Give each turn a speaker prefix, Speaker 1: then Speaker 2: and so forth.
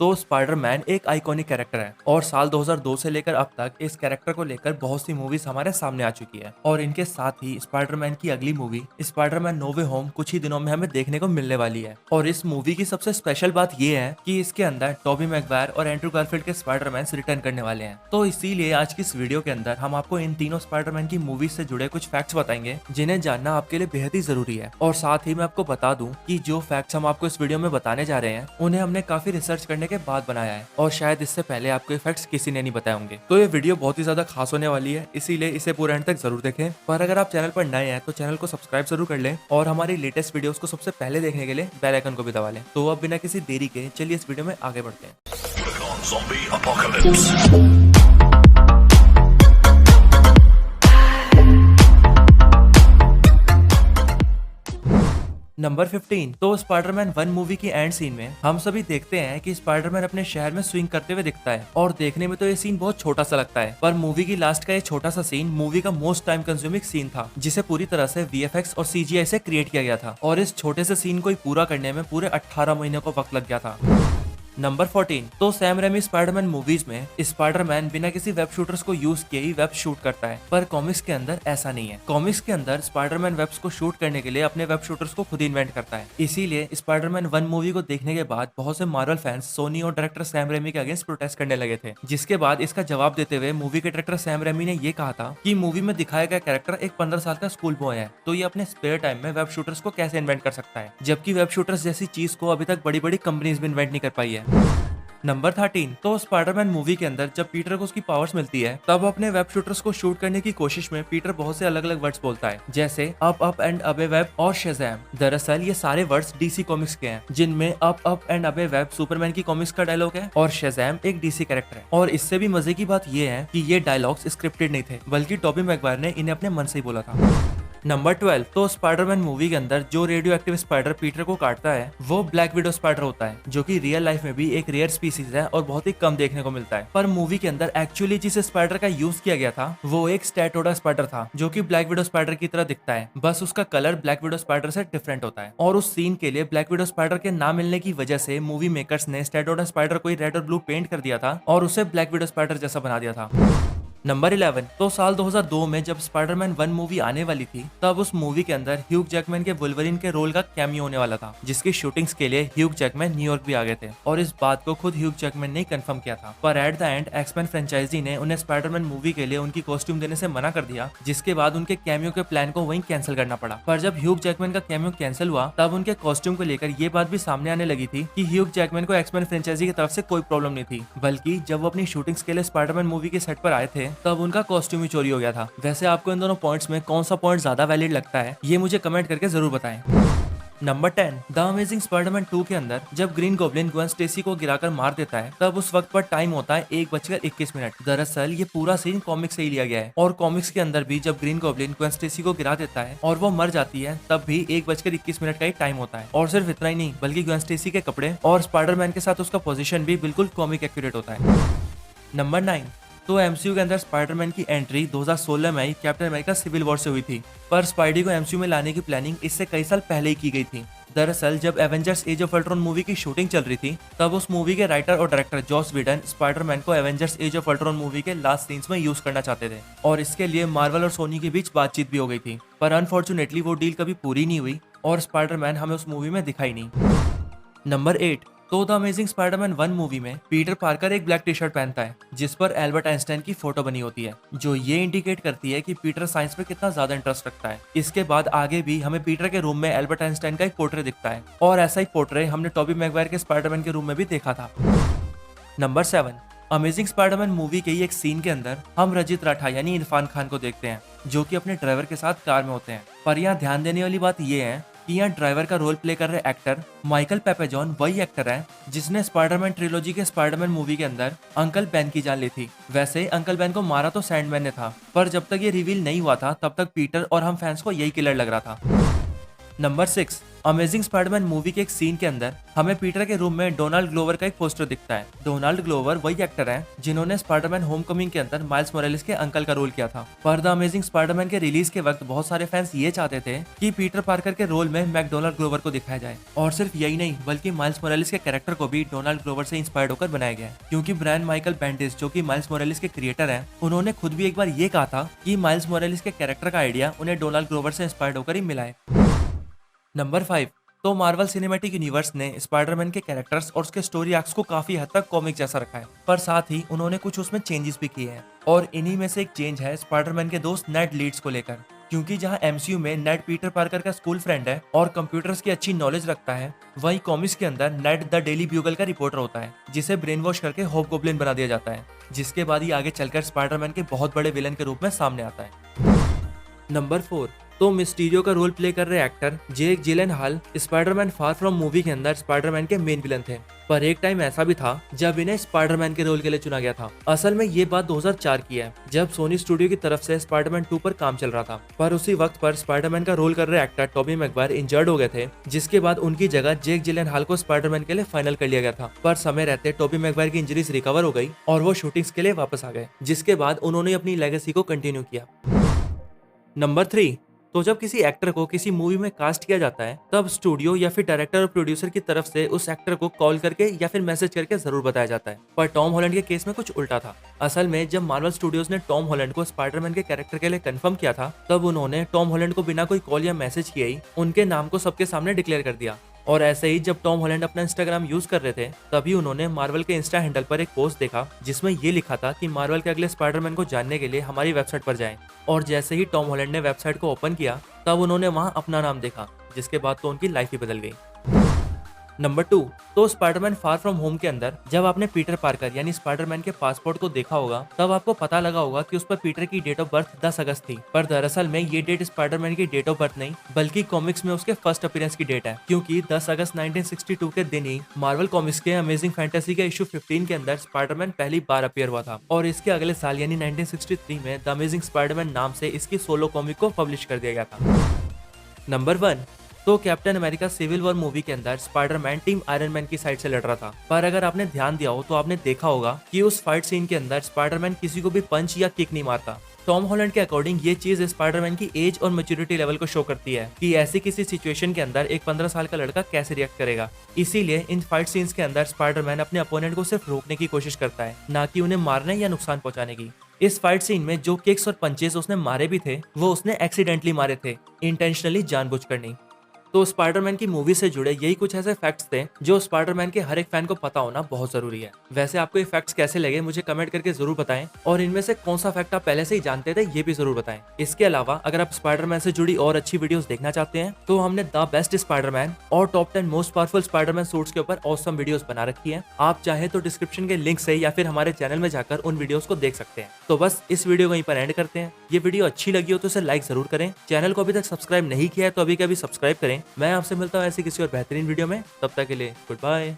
Speaker 1: तो स्पाइडरमैन एक iconic character है और साल 2002 से लेकर अब तक इस कैरेक्टर को लेकर बहुत सी मूवीज हमारे सामने आ चुकी है और इनके साथ ही स्पाइडरमैन की अगली मूवी स्पाइडरमैन नो वे होम कुछ ही दिनों में हमें देखने को मिलने वाली है। और इस मूवी की सबसे स्पेशल बात यह है कि इसके अंदर टॉबी मैगवायर और एंड्रू गारफील्ड के स्पाइडरमैन रिटर्न करने वाले हैं। तो इसीलिए आज की इस वीडियो के अंदर हम आपको इन तीनों स्पाइडरमैन की मूवीज से जुड़े कुछ फैक्ट्स बताएंगे जिन्हें जानना आपके लिए बेहद ही जरूरी है। और साथ ही मैं आपको बता दूं कि जो फैक्ट्स हम आपको इस वीडियो में बताने जा रहे हैं उन्हें हमने काफी रिसर्च करने के बाद बनाया है और शायद इससे पहले आपको फैक्ट्स किसी ने नहीं बताए होंगे। तो ये वीडियो बहुत ही ज्यादा खास होने वाली है, इसीलिए इसे पूरे एंड तक जरूर देखें। पर अगर आप चैनल पर नए हैं तो चैनल को सब्सक्राइब जरूर कर लें और हमारी लेटेस्ट वीडियोस को सबसे पहले देखने के लिए बेल आइकन को भी दबा लें। तो अब बिना किसी देरी के चलिए इस वीडियो में आगे बढ़ते हैं।
Speaker 2: Zombie apocalypse.
Speaker 1: नंबर 15। तो स्पाइडरमैन 1 मूवी की एंड सीन में हम सभी देखते हैं कि स्पाइडरमैन अपने शहर में स्विंग करते हुए दिखता है और देखने में तो ये सीन बहुत छोटा सा लगता है, पर मूवी की लास्ट का ये छोटा सा सीन मूवी का मोस्ट टाइम कंज्यूमिंग सीन था जिसे पूरी तरह से VFX और CGI से क्रिएट किया गया था और इस छोटे से सीन को ही पूरा करने में पूरे 18 महीने को वक्त लग गया था। नंबर 14। तो सैम रेमी स्पाइडरमैन मूवीज में स्पाइडरमैन बिना किसी वेब शूटर्स को यूज किए ही वेब शूट करता है, पर कॉमिक्स के अंदर ऐसा नहीं है। कॉमिक्स के अंदर स्पाइडरमैन वेब्स को शूट करने के लिए अपने वेब शूटर्स को खुद इन्वेंट करता है। इसीलिए स्पाइडरमैन 1 मूवी को देखने के बाद बहुत से मार्वल फैंस सोनी और डायरेक्टर सैम रेमी के अगेंस्ट प्रोटेस्ट करने लगे थे, जिसके बाद इसका जवाब देते हुए मूवी के डायरेक्टर सैम रेमी ने ये कहा था कि मूवी में दिखाया गया कैरेक्टर एक 15 साल का स्कूल बॉय है, तो ये अपने स्पेयर टाइम में वेब शूटर्स को कैसे इन्वेंट कर सकता है, जबकि वेब शूटर्स जैसी चीज को अभी तक बड़ी बड़ी कंपनीज भी इन्वेंट नहीं कर पाई है। नंबर 13। तो स्पाइडरमैन मूवी के अंदर जब पीटर को उसकी पावर्स मिलती है तब अपने वेब शूटर्स को शूट करने की कोशिश में पीटर बहुत से अलग अलग वर्ड्स बोलता है, जैसे अप एंड अबे वेब और शज़ैम। दरअसल ये सारे वर्ड्स DC कॉमिक्स के हैं, जिनमें अप एंड अबे वेब सुपरमैन की कॉमिक्स का डायलॉग है और शज़ैम एक DC कैरेक्टर है। और इससे भी मजे की बात ये है कि ये डायलॉग्स स्क्रिप्टेड नहीं थे, बल्कि टॉबी मैगवायर ने इन्हें अपने मन से ही बोला था। नंबर 12। तो स्पाइडरमैन मूवी के अंदर जो रेडियो एक्टिव स्पाइडर पीटर को काटता है वो ब्लैक विडो स्पाइडर होता है, जो कि रियल लाइफ में भी एक रेयर स्पीसीज है और बहुत ही कम देखने को मिलता है। पर मूवी के अंदर एक्चुअली जिस स्पाइडर का यूज किया गया था वो एक स्टैटोडा स्पाइडर था, जो कि ब्लैक विडो स्पाइडर की तरह दिखता है, बस उसका कलर ब्लैक विडो स्पाइडर से डिफरेंट होता है। और उस सीन के लिए ब्लैक विडो स्पाइडर के ना मिलने की वजह से मूवी मेकर्स ने स्टैटोडा स्पाइडर को रेड और ब्लू पेंट कर दिया था और उसे ब्लैक विडो स्पाइडर जैसा बना दिया था। नंबर 11। तो साल 2002 में जब स्पाइडरमैन 1 मूवी आने वाली थी तब उस मूवी के अंदर ह्यूग जैकमैन के वुल्वरीन के रोल का कैमियो होने वाला था, जिसकी शूटिंग्स के लिए ह्यूग जैकमैन न्यूयॉर्क भी आ गए थे और इस बात को खुद ह्यूग जैकमैन ने कंफर्म किया था। पर at the end X Men franchise ने उन्हें स्पाइडरमैन मूवी के लिए उनकी कॉस्ट्यूम देने से मना कर दिया, जिसके बाद उनके कैमियो के प्लान को वहीं कैंसिल करना पड़ा। पर जब ह्यूग जैकमैन का कैमियो कैंसिल हुआ तब उनके कॉस्ट्यूम को लेकर ये बात भी सामने आने लगी थी कि ह्यूग जैकमैन को एक्समैन फ्रेंचाइजी की तरफ से कोई प्रॉब्लम नहीं थी, बल्कि जब वो अपनी शूटिंग्स के लिए स्पाइडरमैन मूवी के सेट पर आए थे तब उनका कॉस्ट्यूम ही चोरी हो गया था। वैसे आपको इन दोनों पॉइंट्स में कौन सा पॉइंट ज्यादा वैलिड लगता है ये मुझे कमेंट करके जरूर बताएं। नंबर 10। द अमेजिंग स्पाइडरमैन 2 के अंदर जब ग्रीन गॉब्लिन ग्वेन स्टेसी को गिराकर मार देता है तब उस वक्त पर टाइम होता है 1:21। दरअसल ये पूरा सीन कॉमिक्स से ही लिया गया है और कॉमिक्स के अंदर भी जब ग्रीन गॉब्लिन ग्वेन स्टेसी को गिरा देता है और वो मर जाती है तब भी 1:21 का ही टाइम होता है। और सिर्फ इतना ही नहीं, बल्कि ग्वेन स्टेसी के कपड़े और स्पाइडरमैन के साथ उसका पोजीशन भी बिल्कुल कॉमिक एक्यूरेट होता है। नंबर 9। तो MCU के अंदर स्पाइडरमैन की एंट्री 2016 में ही कैप्टन अमेरिका सिविल वॉर से हुई थी, पर स्पाइडी को MCU में लाने की प्लानिंग इससे कई साल पहले ही की गई थी। दरअसल जब Avengers age of Ultron movie की शूटिंग चल रही थी तब उस मूवी के राइटर और डायरेक्टर जॉस व्हीडन स्पाइडरमैन को Avengers age of Ultron movie के लास्ट सीन्स में यूज करना चाहते थे और इसके लिए मार्वल और सोनी के बीच बातचीत भी हो गई थी, पर अनफॉर्चुनेटली वो डील कभी पूरी नहीं हुई और स्पाइडरमैन हमें उस मूवी में दिखाई नहीं। नंबर 8। तो द अमेजिंग स्पाइडरमैन 1 मूवी में पीटर पार्कर एक ब्लैक टी शर्ट पहनता है जिस पर एल्बर्ट आइंस्टाइन की फोटो बनी होती है, जो ये इंडिकेट करती है कि पीटर साइंस में कितना ज्यादा इंटरेस्ट रखता है। इसके बाद आगे भी हमें पीटर के रूम में एल्बर्ट आइंस्टाइन का एक पोर्ट्रेट दिखता है और ऐसा ही पोर्ट्रेट हमने टॉबी मैगवायर के स्पाइडरमैन के रूम में भी देखा था। नंबर 7। अमेजिंग स्पाइडरमैन मूवी के ही एक सीन के अंदर हम रजित राठा यानी इरफान खान को देखते हैं, जो कि अपने ड्राइवर के साथ कार में होते हैं। पर यहाँ ध्यान देने वाली बात यह है कि यहाँ ड्राइवर का रोल प्ले कर रहे एक्टर माइकल पेपेजॉन वही एक्टर है जिसने स्पाइडरमैन ट्रिलॉजी के स्पाइडरमैन मूवी के अंदर अंकल बेन की जान ली थी। वैसे अंकल बेन को मारा तो सैंडमैन ने था, पर जब तक ये रिवील नहीं हुआ था तब तक पीटर और हम फैंस को यही किलर लग रहा था। नंबर 6, अमेजिंग स्पाइडरमैन मूवी के एक सीन के अंदर हमें पीटर के रूम में डोनाल्ड ग्लोवर का एक पोस्टर दिखता है। डोनाल्ड ग्लोवर वही एक्टर हैं जिन्होंने स्पाइडरमैन होमकमिंग के अंदर माइल्स मोरेलिस के अंकल का रोल किया था। पर द अमेजिंग स्पाइडरमैन के रिलीज के वक्त बहुत सारे फैंस ये चाहते थे कि पीटर पार्कर के रोल में मैकडोनाल्ड ग्लोवर को दिखाया जाए, और सिर्फ यही नहीं बल्कि माइल्स मोरेलिस के कैरेक्टर को भी डोनाल्ड ग्लोवर से इंस्पायर्ड होकर बनाया गया है। क्योंकि ब्रायन माइकल बेंडिस जो कि माइल्स मोरेलिस के क्रिएटर हैं, उन्होंने खुद भी एक बार ये कहा था कि माइल्स मोरेलिस के कैरेक्टर का आइडिया उन्हें डोनाल्ड ग्लोवर से इंस्पायर्ड होकर ही मिला है। नंबर 5, तो मार्वल सिनेमैटिक यूनिवर्स ने स्पाइडरमैन के कैरेक्टर्स और उसके स्टोरी आर्क्स को काफी हद तक कॉमिक जैसा रखा है, पर साथ ही उन्होंने कुछ उसमें चेंजेस भी किए हैं। और इन्हीं में से एक चेंज है स्पाइडरमैन के दोस्त नेड लीड्स को लेकर। क्योंकि जहां एमसीयू में नेड पीटर पार्कर का स्कूल फ्रेंड है और कंप्यूटर्स की अच्छी नॉलेज रखता है, वहीं कॉमिक्स के अंदर नेड द डेली ब्यूगल का रिपोर्टर होता है, जिसे ब्रेन वॉश करके हॉबगॉब्लिन बना दिया जाता है, जिसके बाद ही आगे चलकर स्पाइडरमैन के बहुत बड़े विलन के रूप में सामने आता है। नंबर 4, तो मिस्टीरियो का रोल प्ले कर रहे actor Jake Gyllenhaal Spiderman far from movie के अंदर स्पाइडरमैन के मेन विलन थे। पर एक टाइम ऐसा भी था जब इन्हें स्पाइडरमैन के रोल के लिए चुना गया था। असल में ये बात 2004 की है, जब सोनी स्टूडियो की तरफ से स्पाइडरमैन 2 पर काम चल रहा था। पर उसी वक्त पर स्पाइडरमैन का रोल कर रहे एक्टर टोबी मैगवायर इंजर्ड हो गए थे, जिसके बाद उनकी जगह जेक जिलेनहॉल को स्पाइडरमैन के लिए फाइनल कर लिया गया था। पर समय रहते टोबी मैगवायर की इंजरीज रिकवर हो गई और वो शूटिंग्स के लिए वापस आ गए, जिसके बाद उन्होंने अपनी लेगेसी को कंटिन्यू किया। नंबर 3, तो जब किसी एक्टर को किसी मूवी में कास्ट किया जाता है, तब स्टूडियो या फिर डायरेक्टर और प्रोड्यूसर की तरफ से उस एक्टर को कॉल करके या फिर मैसेज करके जरूर बताया जाता है। पर टॉम हॉलैंड के केस में कुछ उल्टा था। असल में जब मार्वल स्टूडियोज ने टॉम हॉलैंड को स्पाइडरमैन के कैरेक्टर के लिए कंफर्म किया था, तब उन्होंने टॉम हॉलैंड को बिना कोई कॉल या मैसेज किए ही उनके नाम को सबके सामने डिक्लेयर कर दिया। और ऐसे ही जब टॉम हॉलैंड अपना इंस्टाग्राम यूज कर रहे थे, तभी उन्होंने मार्वल के इंस्टा हैंडल पर एक पोस्ट देखा जिसमें ये लिखा था कि मार्वल के अगले स्पाइडरमैन को जानने के लिए हमारी वेबसाइट पर जाएं। और जैसे ही टॉम हॉलैंड ने वेबसाइट को ओपन किया, तब उन्होंने वहां अपना नाम देखा, जिसके बाद तो उनकी लाइफ ही बदल गई। नंबर 2, तो स्पाइडरमैन फार फ्रॉम होम के अंदर जब आपने पीटर पार्कर यानी स्पाइडरमैन के पासपोर्ट को देखा होगा, तब आपको पता लगा होगा कि उस पर पीटर की डेट ऑफ बर्थ 10 अगस्त थी। पर दरअसल में ये डेट स्पाइडरमैन की डेट ऑफ बर्थ नहीं, बल्कि कॉमिक्स में उसके फर्स्ट अपीयरेंस की डेट है। क्योंकि 10 अगस्त 1962 के दिन ही मार्वल कॉमिक्स के अमेजिंग फैंटेसी के इशू 15 के अंदर स्पाइडरमैन पहली बार अपीयर हुआ था। और इसके अगले साल यानी 1963 में द अमेजिंग स्पाइडरमैन नाम से इसकी सोलो कॉमिक को पब्लिश कर दिया गया था। नंबर 1, तो Captain America civil war movie के अंदर स्पाइडरमैन टीम आयरन मैन की साइड से लड़ रहा था। पर अगर आपने ध्यान दिया हो तो आपने देखा होगा कि उस फाइट सीन के अंदर स्पाइडरमैन किसी को भी पंच या किक नहीं मारता। टॉम हॉलैंड के अकॉर्डिंग ये चीज स्पाइडरमैन की एज और मैच्योरिटी लेवल को शो करती है कि ऐसी किसी सिचुएशन के अंदर एक 15 साल का लड़का कैसे रिएक्ट करेगा। इसीलिए इन फाइट सीन्स के अंदर स्पाइडरमैन अपने अपोनेंट को सिर्फ रोकने की कोशिश करता है, ना कि उन्हें मारने या नुकसान पहुंचाने की। इस फाइट सीन में जो किक्स और पंचेस उसने मारे भी थे, वो उसने एक्सीडेंटली मारे थे, इंटेंशनली, जानबूझकर नहीं। तो स्पाइडरमैन की मूवी से जुड़े यही कुछ ऐसे फैक्ट्स थे जो स्पाइडरमैन के हर एक फैन को पता होना बहुत जरूरी है। वैसे आपको ये फैक्ट्स कैसे लगे मुझे कमेंट करके जरूर बताएं, और इनमें से कौन सा फैक्ट आप पहले से ही जानते थे ये भी जरूर बताएं। इसके अलावा अगर आप स्पाइडरमैन से जुड़ी और अच्छी वीडियोस देखना चाहते हैं, तो हमने द बेस्ट स्पाइडरमैन और top 10 most powerful Spiderman suits के ऊपर ऑसम वीडियोस बना रखी है। आप चाहे तो डिस्क्रिप्शन के लिंक से या फिर हमारे चैनल में जाकर उन वीडियोस को देख सकते हैं। तो बस इस वीडियो को यहीं पर एंड करते हैं। ये वीडियो अच्छी लगी हो तो इसे लाइक जरूर करें। चैनल को अभी तक सब्सक्राइब नहीं किया है तो अभी सब्सक्राइब करें। मैं आपसे मिलता हूं ऐसी किसी और बेहतरीन वीडियो में, तब तक के लिए गुड बाय।